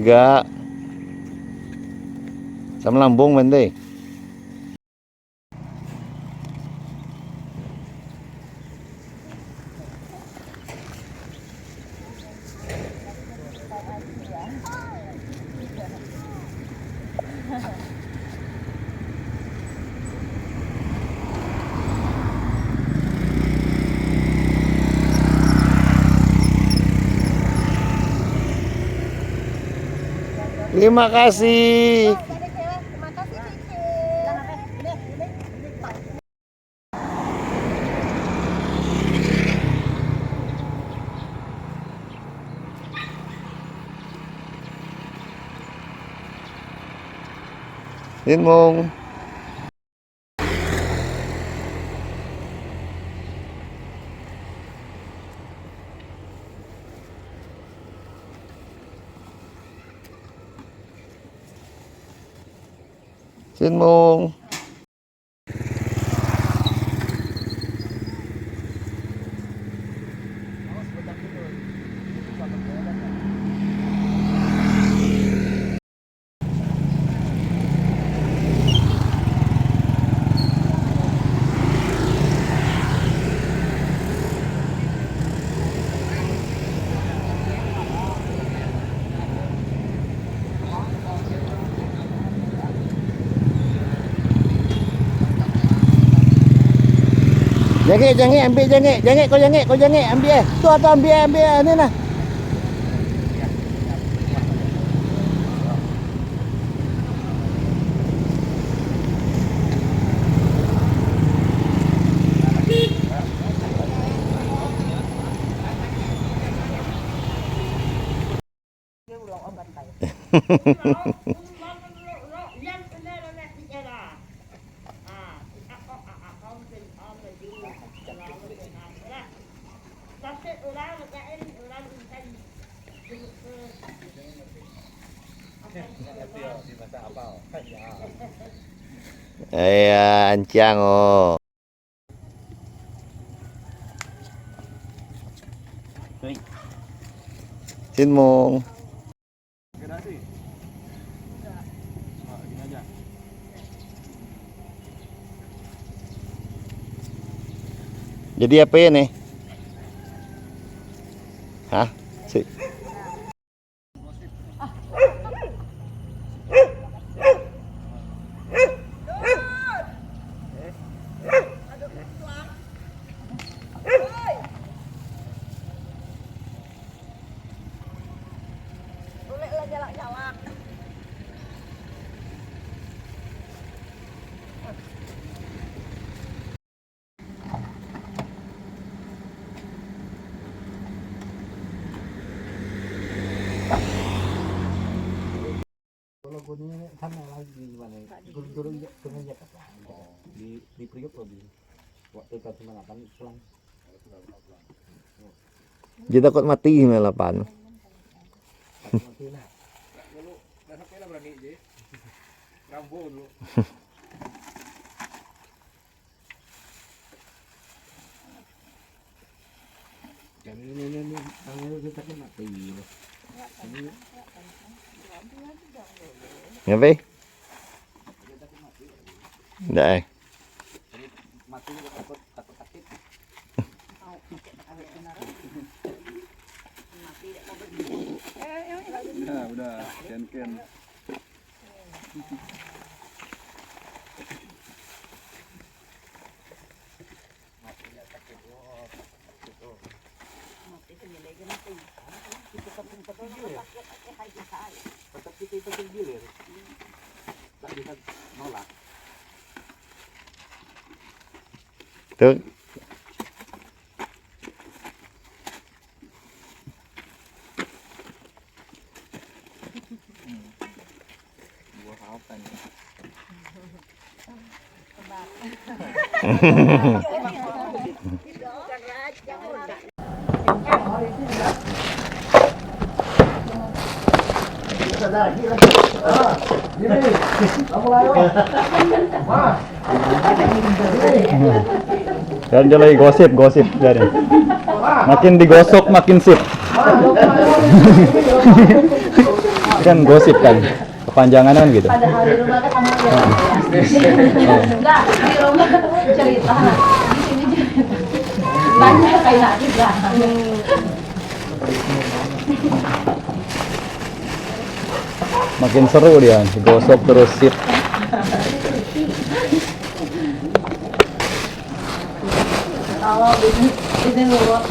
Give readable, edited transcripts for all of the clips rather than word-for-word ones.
Enggak. Sama lambung mende. Terima kasih. Đến môn. Xin môn. Jangan ambil, jangan kau jangan ambil. Tu ambil ni nah. Anh Trang ồ. Xin mong. Jadi apa ya nih? Hah? Si. Kan lagi gimana? Guru-guru pengajar di Priok lebih. Waktu ke 98 pulang. Dia takut mati 98. Mati lah. Dulu dasarnya lah berani je. Rambo dulu. Jadi ini kalau kita kan mati. Ini Ngapain? Nggak mati takut sakit. Nah, udah ken. Tapi kita tergilir. Tak bisa nolak. Tuh. Buah apa nih? Dan dia lagi gosip jadi. Makin digosok makin sip. kan gosip kan, kepanjangan kan gitu. Padahal di rumah kan kamu ya. Enggak, di rumah cerita. Di sini cerita. Banyak kayak juga. Makin seru dia, digosok terus sip. Kalau ini ngurut.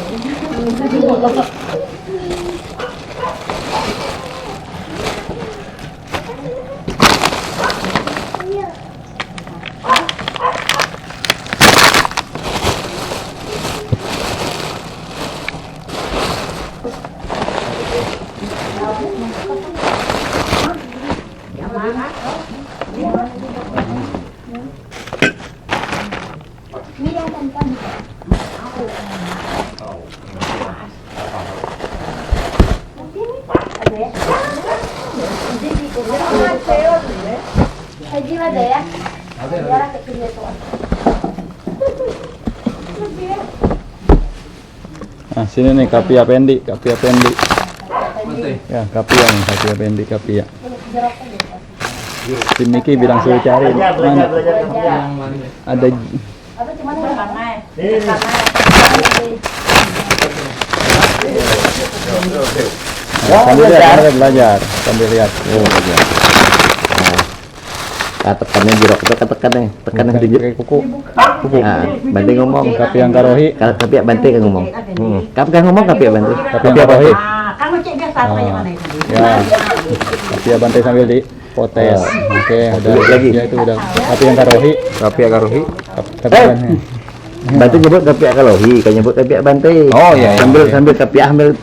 Haji ada ya? Ada kecilnya tuh. Nah, sini nih kapia pendi. Ya, kapia pendi. Si Miki bilang suruh cari mana? Ada Apa cuma yang panai? sambil belajar, sambil lihat. Tekannya jirok itu tekannya sedikit. Pakai kuku. Nah, banting ngomong. Kapia karohi. Kalau tapi banting kan ngomong. Kapan ngomong tapi banting. Kapia karohi. Kamu cek biasa apa yang mana itu? Ya. Kapia bantai sambil dipotes. Oke, udah lagi. Ya itu udah. Kapia karohi. Kapia karohi. Kapia. Bantu nyebut kapia karohi, kan nyebut kapia banting. Oh iya. Sambil kapia ambil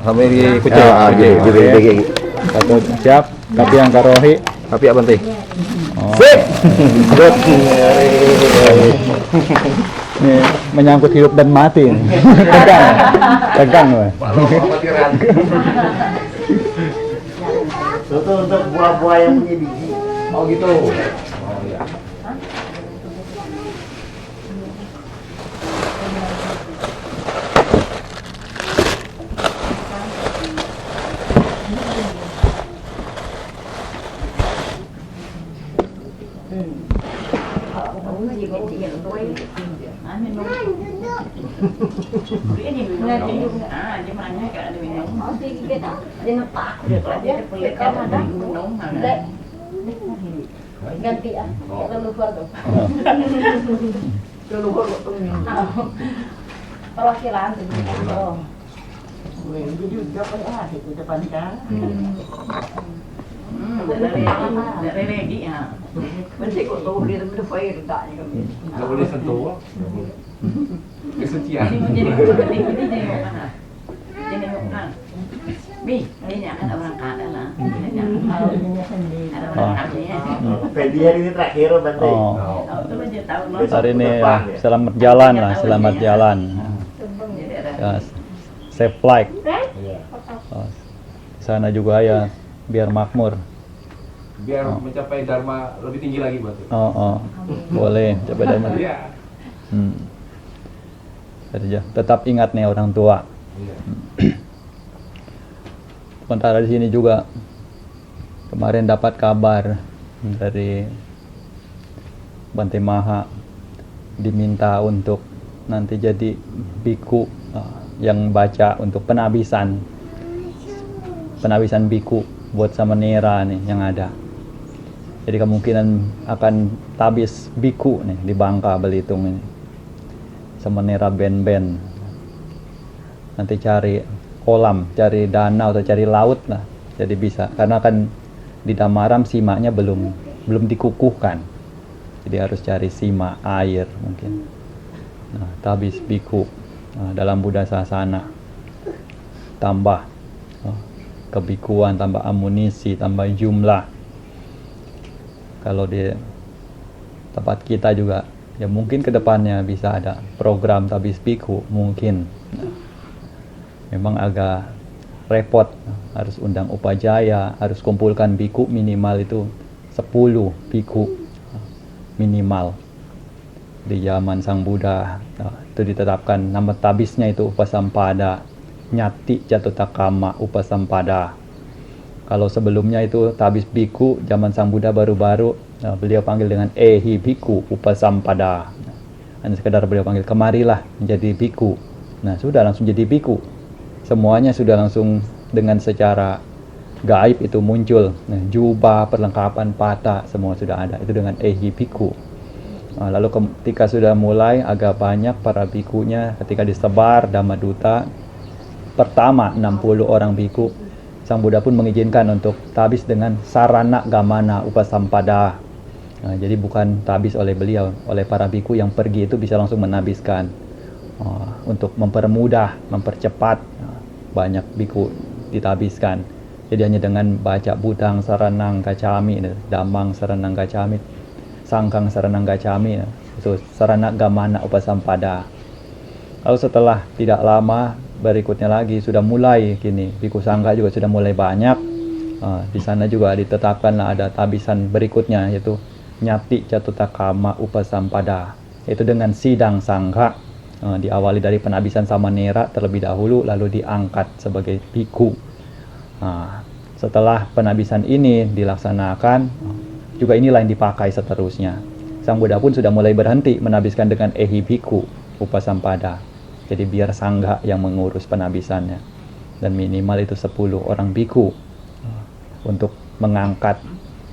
sambil dikucek. Oke. Satu siap. Kapia karohi. Kapia banting. Oh. Sip. Good. Ini menyangkut hidup dan mati. Tegang, weh. Itu untuk buah-buah yang punya biji. Oh gitu. Oh iya. Ganti ah, keluar tuh. Keluar tuh. Perwakilan tuh. Jadi udah apa itu depan kan. Lagi ya. Mesti kok tahu dia udah fire tak ni kami. Nggak boleh sentuh. Kesucian. Jadi bukan. Mi, ini akan orang kada lah. Ada orang kadanya. Fendi hari ini terakhir banting. Oh. Itu aja tahu Hari ini ya, selamat jalan lah, selamat jalan. Ya, safe flight. Oh, di sana juga ya, biar makmur. Biar mencapai dharma lebih tinggi lagi buat itu. Oh, boleh, coba dharma. Iya. Tetap ingat nih orang tua. Iya. Sementara di sini juga kemarin dapat kabar dari Bante Maha diminta untuk nanti jadi biku yang baca untuk penabisan biku buat samanera nih yang ada. Jadi kemungkinan akan tabis biku nih di Bangka Belitung ini. Samanera ben-ben. Nanti cari kolam, cari danau atau cari laut lah. Jadi bisa karena kan di Damaram simanya belum dikukuhkan. Jadi harus cari sima air mungkin. Nah, tabis biku dalam Buddha Sasana. Tambah kebikuan, tambah amunisi, tambah jumlah. Kalau di tempat kita juga ya mungkin kedepannya bisa ada program tabis biku mungkin. Memang agak repot, harus undang upajaya, harus kumpulkan biku minimal itu 10 biku minimal. Di zaman Sang Buddha itu ditetapkan nama tabisnya itu upasampada, nyati jatutakama upasampada. Kalau sebelumnya itu tabis biku zaman Sang Buddha baru-baru, beliau panggil dengan ehi biku upasampada. Hanya sekedar beliau panggil kemarilah menjadi biku. Nah, sudah langsung jadi biku. Semuanya sudah langsung dengan secara gaib itu muncul. Nah, jubah, perlengkapan, pata, semua sudah ada. Itu dengan ehi biku. Lalu ketika sudah mulai agak banyak para bikunya, ketika disebar Dhamma Duta, pertama 60 orang biku, Sang Buddha pun mengizinkan untuk tabis dengan sarana gamana upasampada. Jadi bukan tabis oleh beliau, oleh para biku yang pergi itu bisa langsung menabiskan. Untuk mempermudah, mempercepat, banyak biku ditabiskan. Jadi hanya dengan baca Budang Saranang Gacami, Dhammang Saranang Gacami, Sangkang Saranang Gacami, itu sarana gamana upasampada. Lalu setelah tidak lama berikutnya lagi sudah mulai gini, biku sangga juga sudah mulai banyak. Di sana juga ditetapkanlah ada tabisan berikutnya, yaitu nyati catutakama upasampada, yaitu dengan sidang sangga. Diawali dari penabisan samanera terlebih dahulu, lalu diangkat sebagai biku. Setelah penabisan ini dilaksanakan, juga inilah yang dipakai seterusnya. Sang Buddha pun sudah mulai berhenti menabiskan dengan ehi biku upasampada. Jadi biar sangga yang mengurus penabisannya. Dan minimal itu 10 orang biku untuk mengangkat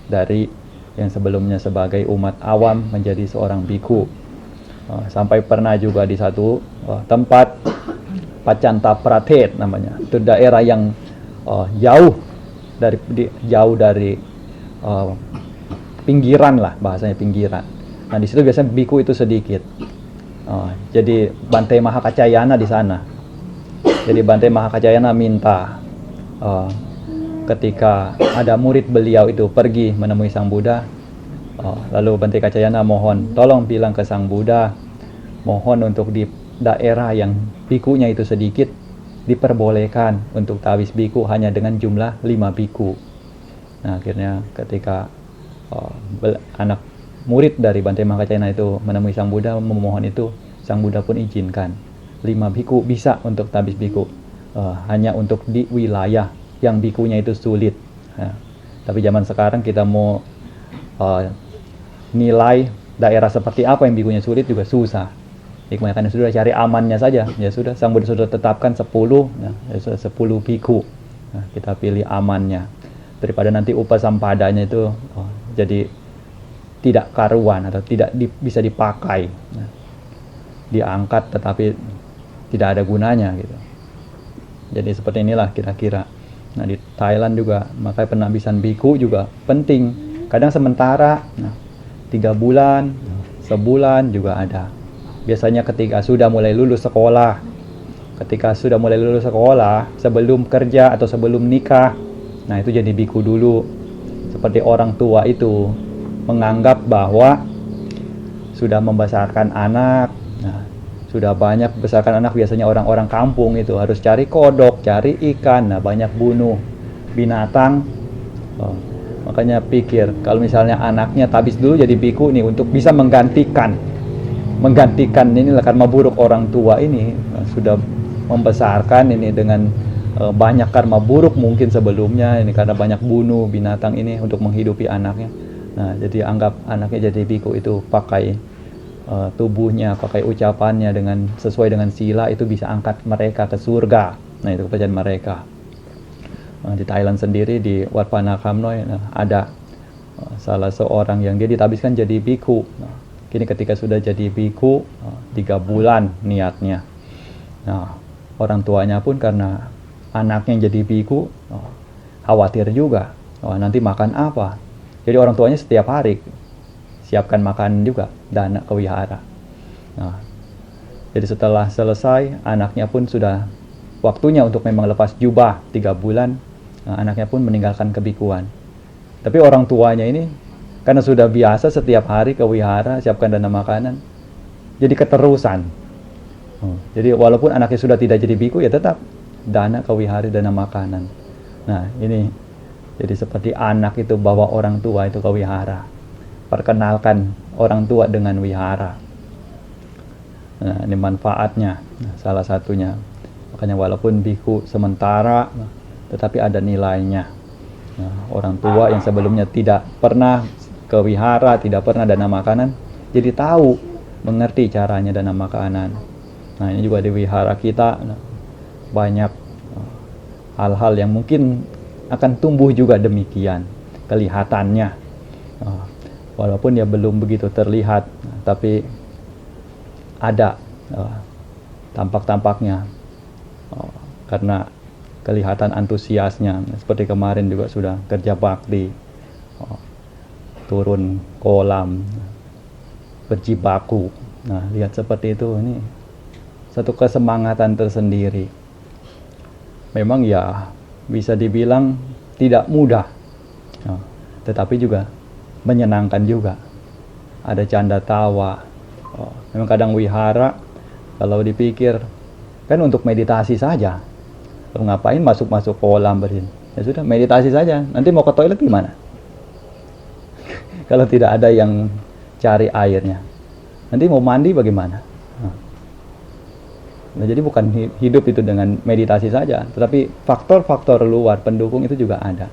dari yang sebelumnya sebagai umat awam menjadi seorang biku. Sampai pernah juga di satu tempat, Pacanta Pratet namanya. Itu daerah yang jauh dari pinggiran lah, bahasanya pinggiran. Nah, di situ biasanya biku itu sedikit. Jadi Bante Mahakacayana di sana. Jadi Bante Mahakacayana minta ketika ada murid beliau itu pergi menemui Sang Buddha, lalu Bante Kacayana mohon tolong bilang ke Sang Buddha, mohon untuk di daerah yang bikunya itu sedikit diperbolehkan untuk tawis biku hanya dengan jumlah 5 biku. Nah, akhirnya ketika anak murid dari Bante Mahakacayana itu menemui Sang Buddha memohon itu, Sang Buddha pun izinkan 5 biku bisa untuk tabis biku, hanya untuk di wilayah yang bikunya itu sulit. Tapi zaman sekarang kita mau nilai daerah seperti apa yang bikunya sulit juga susah. Kebanyakan sudah cari amannya saja. Ya sudah, Sang Buddha sudah tetapkan 10 biku. Nah, kita pilih amannya daripada nanti upasampadanya itu jadi tidak karuan atau tidak bisa dipakai. Nah, diangkat tetapi tidak ada gunanya gitu. Jadi seperti inilah kira-kira. Nah, di Thailand juga makanya penabisan biku juga penting. Kadang sementara, 3 bulan, sebulan juga ada. Biasanya ketika sudah mulai lulus sekolah, sebelum kerja atau sebelum nikah, nah itu jadi biku dulu. Seperti orang tua itu menganggap bahwa sudah membesarkan anak, sudah banyak besarkan anak, biasanya orang-orang kampung itu harus cari kodok, cari ikan, banyak bunuh binatang. Makanya pikir kalau misalnya anaknya tabis dulu jadi biku nih untuk bisa menggantikan inilah karma buruk orang tua ini, sudah membesarkan ini dengan banyak karma buruk mungkin sebelumnya ini karena banyak bunuh binatang ini untuk menghidupi anaknya. Nah, jadi anggap anaknya jadi biku itu pakai tubuhnya, pakai ucapannya dengan sesuai dengan sila, itu bisa angkat mereka ke surga. Nah, itu kepercayaan mereka. Di Thailand sendiri di Wat Panakam Noi ada salah seorang yang dia ditabiskan jadi biku. Kini ketika sudah jadi biku 3 bulan niatnya. Nah, orang tuanya pun karena anaknya jadi biku khawatir juga. Nanti makan apa? Jadi orang tuanya setiap hari siapkan makan juga, dana ke wihara. Nah, jadi setelah selesai anaknya pun sudah waktunya untuk memang lepas jubah 3 bulan. Anaknya pun meninggalkan kebikuan. Tapi orang tuanya ini karena sudah biasa setiap hari ke wihara siapkan dana makanan, jadi keterusan. Jadi walaupun anaknya sudah tidak jadi biku, ya tetap dana ke wihara, dana makanan. Nah, ini jadi seperti anak itu bawa orang tua itu ke wihara, perkenalkan orang tua dengan wihara. Nah, ini manfaatnya, salah satunya. Makanya walaupun biku sementara, tetapi ada nilainya. Nah, orang tua yang sebelumnya tidak pernah ke wihara, tidak pernah dana makanan, jadi tahu, mengerti caranya dana makanan. Nah, ini juga di wihara kita banyak hal-hal yang mungkin akan tumbuh juga demikian kelihatannya. Walaupun ya belum begitu terlihat, tapi ada tampak-tampaknya karena kelihatan antusiasnya. Seperti kemarin juga sudah kerja bakti, turun kolam, berjibaku. Nah, lihat seperti itu, ini satu kesemangatan tersendiri. Memang ya bisa dibilang tidak mudah, tetapi juga menyenangkan juga. Ada canda tawa. Memang kadang wihara kalau dipikir kan untuk meditasi saja. Kalau ngapain masuk kolam berin? Ya sudah, meditasi saja. Nanti mau ke toilet gimana? Kalau tidak ada yang cari airnya. Nanti mau mandi bagaimana? Nah, jadi bukan hidup itu dengan meditasi saja, tetapi faktor-faktor luar pendukung itu juga ada.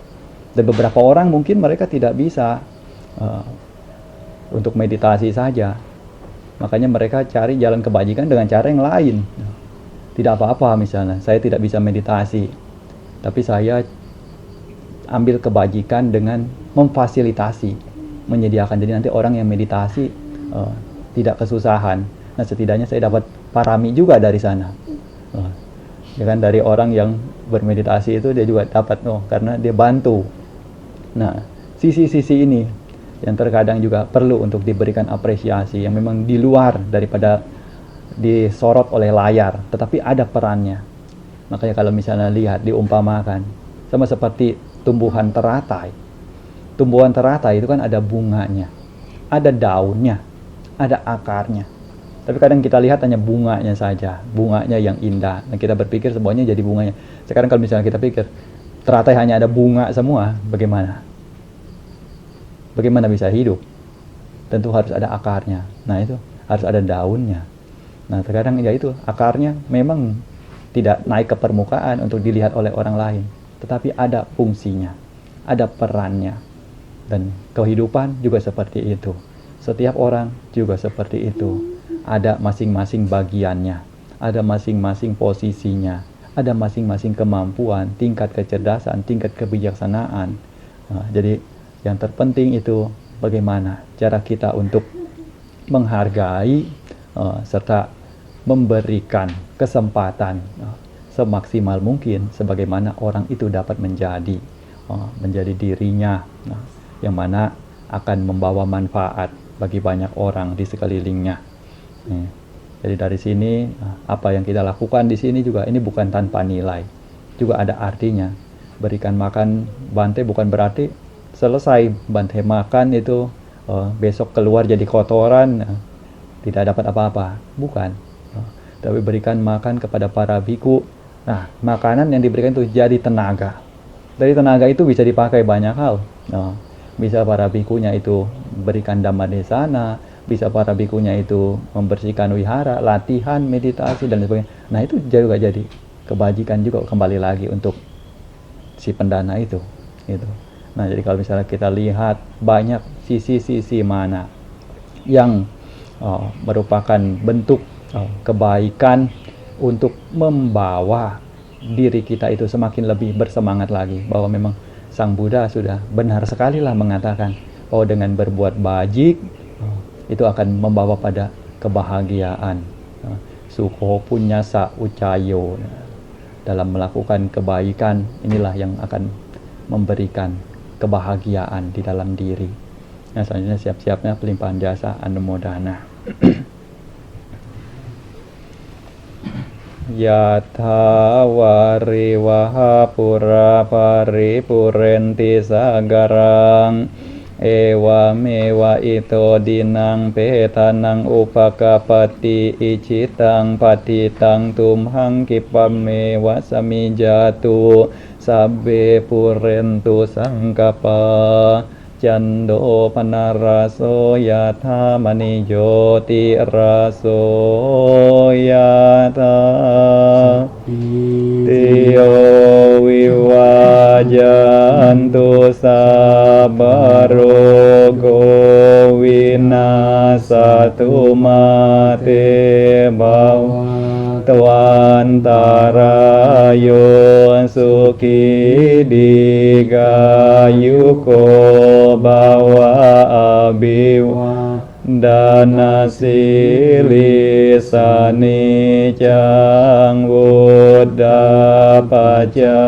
Dan beberapa orang mungkin mereka tidak bisa untuk meditasi saja. Makanya mereka cari jalan kebajikan dengan cara yang lain. Tidak apa-apa, misalnya saya tidak bisa meditasi, tapi saya ambil kebajikan dengan memfasilitasi, menyediakan. Jadi nanti orang yang meditasi tidak kesusahan. Nah, setidaknya saya dapat parami juga dari sana. Ya kan, dari orang yang bermeditasi itu dia juga dapat, karena dia bantu. Nah, sisi-sisi ini yang terkadang juga perlu untuk diberikan apresiasi, yang memang di luar daripada disorot oleh layar, tetapi ada perannya. Makanya kalau misalnya lihat diumpamakan sama seperti tumbuhan teratai. Tumbuhan teratai itu kan ada bunganya, ada daunnya, ada akarnya. Tapi kadang kita lihat hanya bunganya saja, bunganya yang indah. Dan kita berpikir semuanya jadi bunganya. Sekarang kalau misalnya kita pikir teratai hanya ada bunga semua, bagaimana? Bagaimana bisa hidup? Tentu harus ada akarnya. Nah, itu harus ada daunnya. Nah, terkadang ya itu, akarnya memang tidak naik ke permukaan untuk dilihat oleh orang lain, tetapi ada fungsinya, ada perannya. Dan kehidupan juga seperti itu. Setiap orang juga seperti itu. Ada masing-masing bagiannya, ada masing-masing posisinya, ada masing-masing kemampuan, tingkat kecerdasan, tingkat kebijaksanaan. Nah, jadi yang terpenting itu bagaimana cara kita untuk menghargai serta memberikan kesempatan semaksimal mungkin sebagaimana orang itu dapat menjadi dirinya, yang mana akan membawa manfaat bagi banyak orang di sekelilingnya. Jadi dari sini apa yang kita lakukan di sini juga ini bukan tanpa nilai, juga ada artinya. Berikan makan banteng bukan berarti selesai banteng makan itu besok keluar jadi kotoran, tidak dapat apa-apa, bukan. Tapi berikan makan kepada para biku. Nah, makanan yang diberikan itu jadi tenaga. Dari tenaga itu bisa dipakai banyak hal. Bisa para bikunya itu berikan dhammadesana, bisa para bikunya itu membersihkan wihara, latihan meditasi dan sebagainya. Nah, itu juga jadi kebajikan juga kembali lagi untuk si pendana itu. Gitu. Nah, jadi kalau misalnya kita lihat banyak sisi-sisi mana yang merupakan bentuk kebaikan untuk membawa diri kita itu semakin lebih bersemangat lagi, bahwa memang Sang Buddha sudah benar sekali lah mengatakan bahwa dengan berbuat bajik itu akan membawa pada kebahagiaan. Sukho punyasa ucayo. Dalam melakukan kebaikan inilah yang akan memberikan kebahagiaan di dalam diri. Nah, selanjutnya siap-siapnya pelimpahan jasa anumodana. Yatha wariwaha pura paripurenti sagarang ewa mewa ito dinang petanang upakapati icitang patitang tumhang kipamewa samijatu sabbe purentu sangkapa Cando panaraso yatha manijoti raso yatha Tiyo ยันตุสัพพโรโควินาศตุมาเตภวัตวันตารายโยสุขีดีกายุโกภวะอภิวาดานาสิลิสานิจังวุฒาปัจจา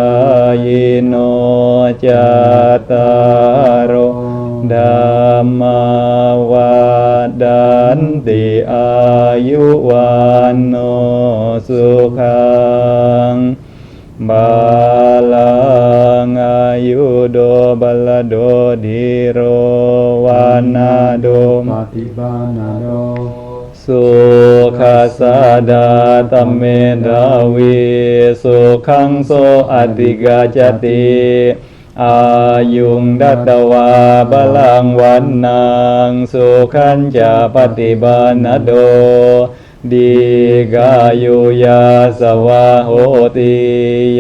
ยโนจัตตารโอธัมมาวัฏันติอายุวันโนสุขังบาลังอายุโดบัลโดดิโรวานาโดปฏิบานาโดสุขัสสะดาตัมเมดาวิสุขังโสอติกาจติอายุงดัตตวาบาลังวันนังสุขันจะปฏิบานาโดดีกายุยาสวะโหติ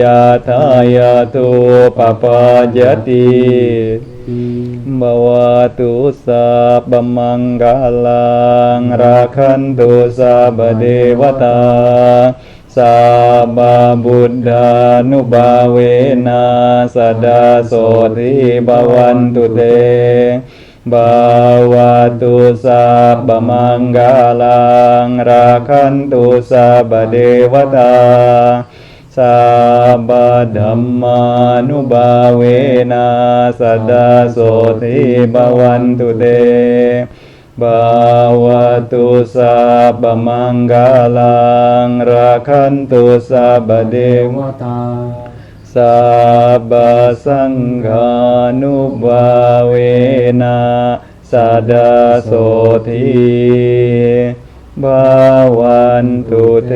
ยาทายาตุปปาจติบวาตุสัพพมังคลังราคันตุสัพพเทวตาสัพพบุตธานุภาเวนะสดดาโสติภวันตุเตบาวาตุสัพพมังคลังราคันตุสัพพเทวตาสัพพธัมมานุภาเวนะสัทธาโสติภวันตุเตบาวาตุสัพพมังคลังราคันตุสัพพเทวตาสัพพสังฆานุภาเวนะสัทธาโสติภวันตุเต